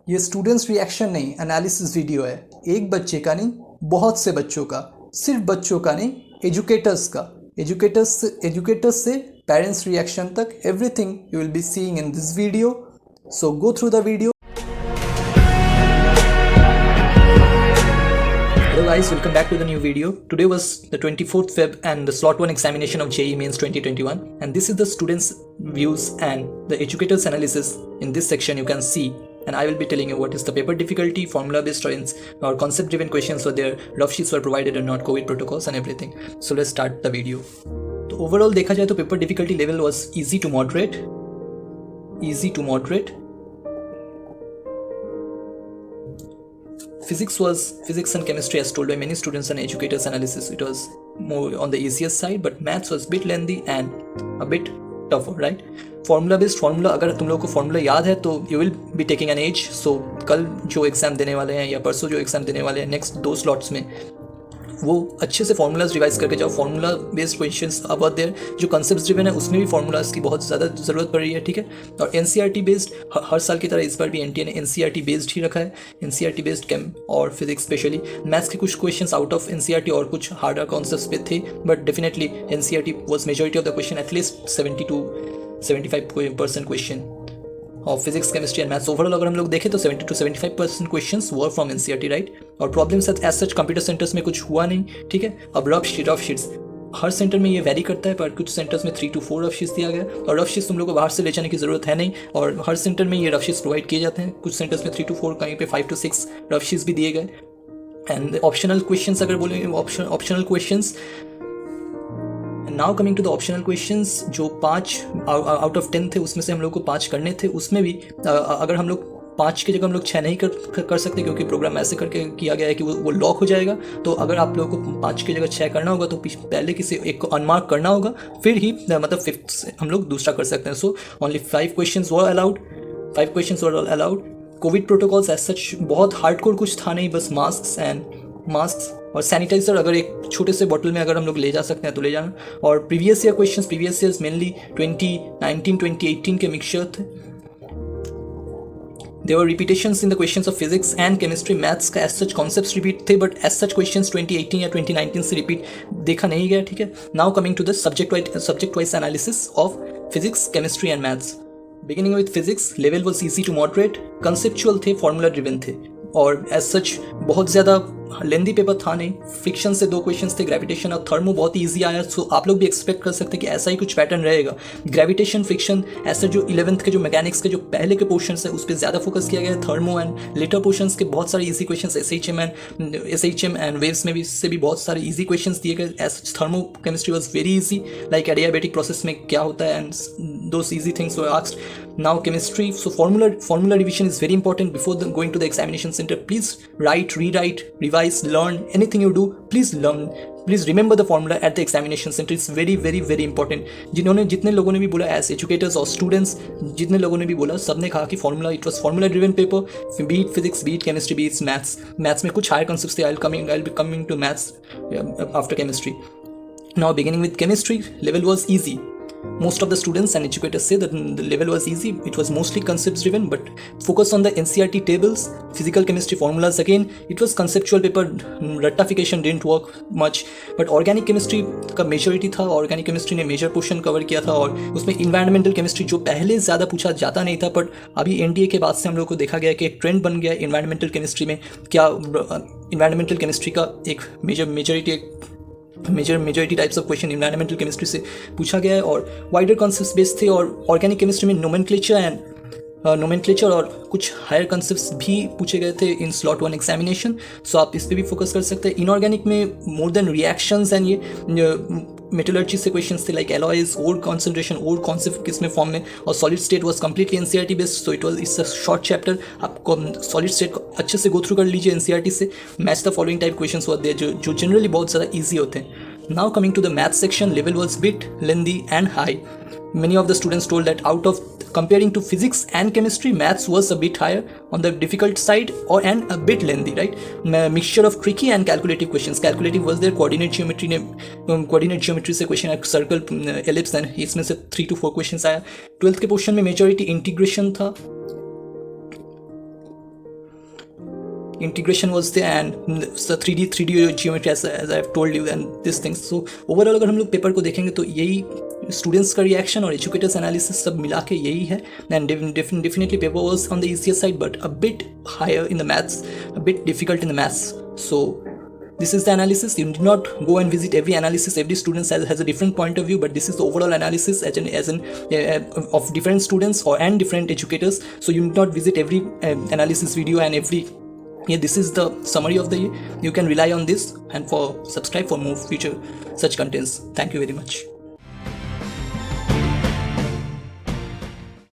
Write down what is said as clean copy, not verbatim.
ये students reaction नहीं, analysis video है। एक बच्चे का नहीं, बहुत से बच्चों का। सिर्फ बच्चों का नहीं, एजुकेटर्स का। एजुकेटर्स से पेरेंट्स रिएक्शन तक, everything you will be seeing in this video. So go through the video. Hello guys, welcome back to the new video. Today was the 24th Feb and the slot 1 examination of JEE Mains 2021, and this is the students' views and the educators' analysis. In this section you can see, and I will be telling you what is the paper difficulty, formula based or concept driven questions were there, rough sheets were provided or not, COVID protocols and everything. So let's start the video. तो overall देखा जाए तो paper difficulty level was easy to moderate. Physics and chemistry, as told by many students and educators analysis, it was more on the easiest side, but maths was a bit lengthy and a bit tougher, right? Formula based, अगर तुम लोगों को formula याद है तो you will be taking an edge. So कल जो exam देने वाले हैं या परसों जो एग्जाम देने वाले हैं नेक्स्ट 2 स्लॉट्स में, वो अच्छे से फार्मूलाज रिवाइज करके जाओ। फार्मूला बेस्ड क्वेश्चंस अब देयर, जो कंसेप्ट ड्रिवन है उसमें भी फार्मूलाज की बहुत ज़्यादा ज़रूरत पड़ रही है, ठीक है। और एनसीईआरटी बेस्ड, हर साल की तरह इस बार भी एनटीए ने एनसीईआरटी बेस्ड ही रखा है। एनसीईआरटी बेस्ड केम और फिजिक्स, स्पेशली मैथ्स के कुछ क्वेश्चंस आउट ऑफ एनसीईआरटी और कुछ हार्डर कॉन्सेप्ट्स पे थे, but definitely NCERT was majority of the question, at least 70 to 75% question of physics, chemistry and maths. Overall अगर हम लोग देखें तो 70 to 75% questions were from NCERT, right. और problems as such computer centres में कुछ हुआ नहीं, ठीक है। अब रफ शीट्स हर सेंटर में ये वेरी करता है, पर कुछ सेंटर्स में 3 to 4 रफ शीट्स दिया गया, और रफ शीट्स तुम लोग को बाहर से ले जाने की जरूरत है नहीं, और हर सेंटर में ये रफ शीट्स प्रोवाइड किए जाते हैं। कुछ सेंटर्स में 3 to 4, कहीं पे 5 to 6 रफ शीट्स भी दिए गए। एंड ऑप्शनल क्वेश्चंस अगर बोलेंगे, optional questions, now coming to the optional questions, जो 5 आउट ऑफ 10 थे उसमें से हम लोग को 5 करने थे। उसमें भी अगर हम लोग 5 की जगह हम लोग 6 नहीं कर सकते, क्योंकि प्रोग्राम ऐसे करके किया गया है कि वो लॉक हो जाएगा। तो अगर आप लोगों को 5 की जगह 6 करना होगा तो पहले किसी एक को अनमार्क करना होगा, फिर ही मतलब 5th से हम लोग दूसरा कर सकते हैं। So only 5 questions were allowed. COVID protocols as such बहुत हार्डकोर कुछ था नहीं, बस मास्क और सैनिटाइजर अगर एक छोटे से बॉटल में अगर हम लोग ले जा सकते हैं तो ले जाना। और प्रीवियस ईयर्स मेनली 2019 2018 के मिक्सचर थे। There were repetitions in the questions of physics and chemistry. Maths का as such concepts repeat थे, but as such questions 2018 या 2019 से repeat देखा नहीं गया, ठीक है। Now coming to the subject wise analysis of physics, chemistry and maths. Beginning with physics, level was easy to moderate, conceptual थे, formula driven थे, और एज सच बहुत ज़्यादा लेंदी पेपर था नहीं। फ्रिक्शन से 2 क्वेश्चंस थे, ग्रेविटेशन और थर्मो बहुत इजी आया। सो आप लोग भी एक्सपेक्ट कर सकते हैं कि ऐसा ही कुछ पैटर्न रहेगा। ग्रेविटेशन, फ्रिक्शन, ऐसा जो 11th के जो मैकेनिक्स के जो पहले के पोर्शंस है उस पर ज़्यादा फोकस किया गया है। थर्मो एंड लेटर पोर्शंस के बहुत सारे easy questions, SHM and waves में भी इससे भी बहुत सारे इजी क्वेश्चंस दिए गए। As thermochemistry was very easy, like adiabatic process में क्या होता है, and those easy things were asked. Now chemistry, so formula revision is very important before going to the examination center. Please rewrite, revise, learn, anything you do, please remember the formula at the examination center. It's very very very important. जितने लोगों ने भी बोला as educators or students, जितने लोगों ने भी बोला, सबने कहा कि formula, it was formula driven paper, be it physics, be it chemistry, be it maths में कुछ higher concepts थे। I'll be coming to maths after chemistry. Now beginning with chemistry, level was easy. Most of the students and educators say that the level was easy. It was mostly concepts driven, but focus on the NCERT tables. Physical chemistry formulas, again it was conceptual paper, rectification didn't work much, but organic chemistry का majority था। organic chemistry ने major portion cover किया था, और उसमें environmental chemistry जो पहले ज़्यादा पूछा जाता नहीं था, but अभी NDA के बाद से हम लोग को देखा गया कि एक ट्रेंड बन गया environmental chemistry में। क्या environmental chemistry का एक majority types of question environmental chemistry से पूछा गया है, और वाइडर कॉन्सेप्ट्स बेस्ड थे। और ऑर्गेनिक केमिस्ट्री में नोमेनक्लेचर और कुछ हायर कॉन्सेप्ट्स भी पूछे गए थे इन स्लॉट 1 एग्जामिनेशन। सो आप इस पर भी फोकस कर सकते हैं। इनऑर्गेनिक में मोर देन रिएक्शंस एंड ये मेटलर्जी से क्वेश्चंस थे, like alloys, or concentration, or concept किस में फॉर्म में, और solid state was completely NCERT based. So it's a short chapter, आपको सॉलिड स्टेट को अच्छे से गो थ्रू कर लीजिए एनसीईआरटी से। Match the following type questions होते हैं जो जनरली बहुत ज़्यादा ईजी होते हैं। Now coming to the math section, level was bit lengthy and high. Many of the students told that out of comparing to physics and chemistry, maths was a bit higher on the difficult side and a bit lengthy, right? Mixture of tricky and calculative questions. Calculative was there, coordinate geometry से question, circle, ellipse, and इसमें से 3 to 4 questions आया। 12th के portion में majority integration था, integration was there and the 3D geometry as I've told you and these things. So overall अगर हम लोग पेपर को देखेंगे तो यही स्टूडेंट्स का रिएक्शन और एजुकेटर्स एनालिसिस सब मिला के यही है. And definitely paper was on the easier side but a bit higher in the maths, a bit difficult in the maths. So this is the analysis. You did not go and visit every analysis. Every student has a different point of view, but this is the overall analysis of different students and different educators. So you need not visit every analysis video and every. Yeah, this is the summary of the year. You can rely on this and subscribe for more future such contents. Thank you very much.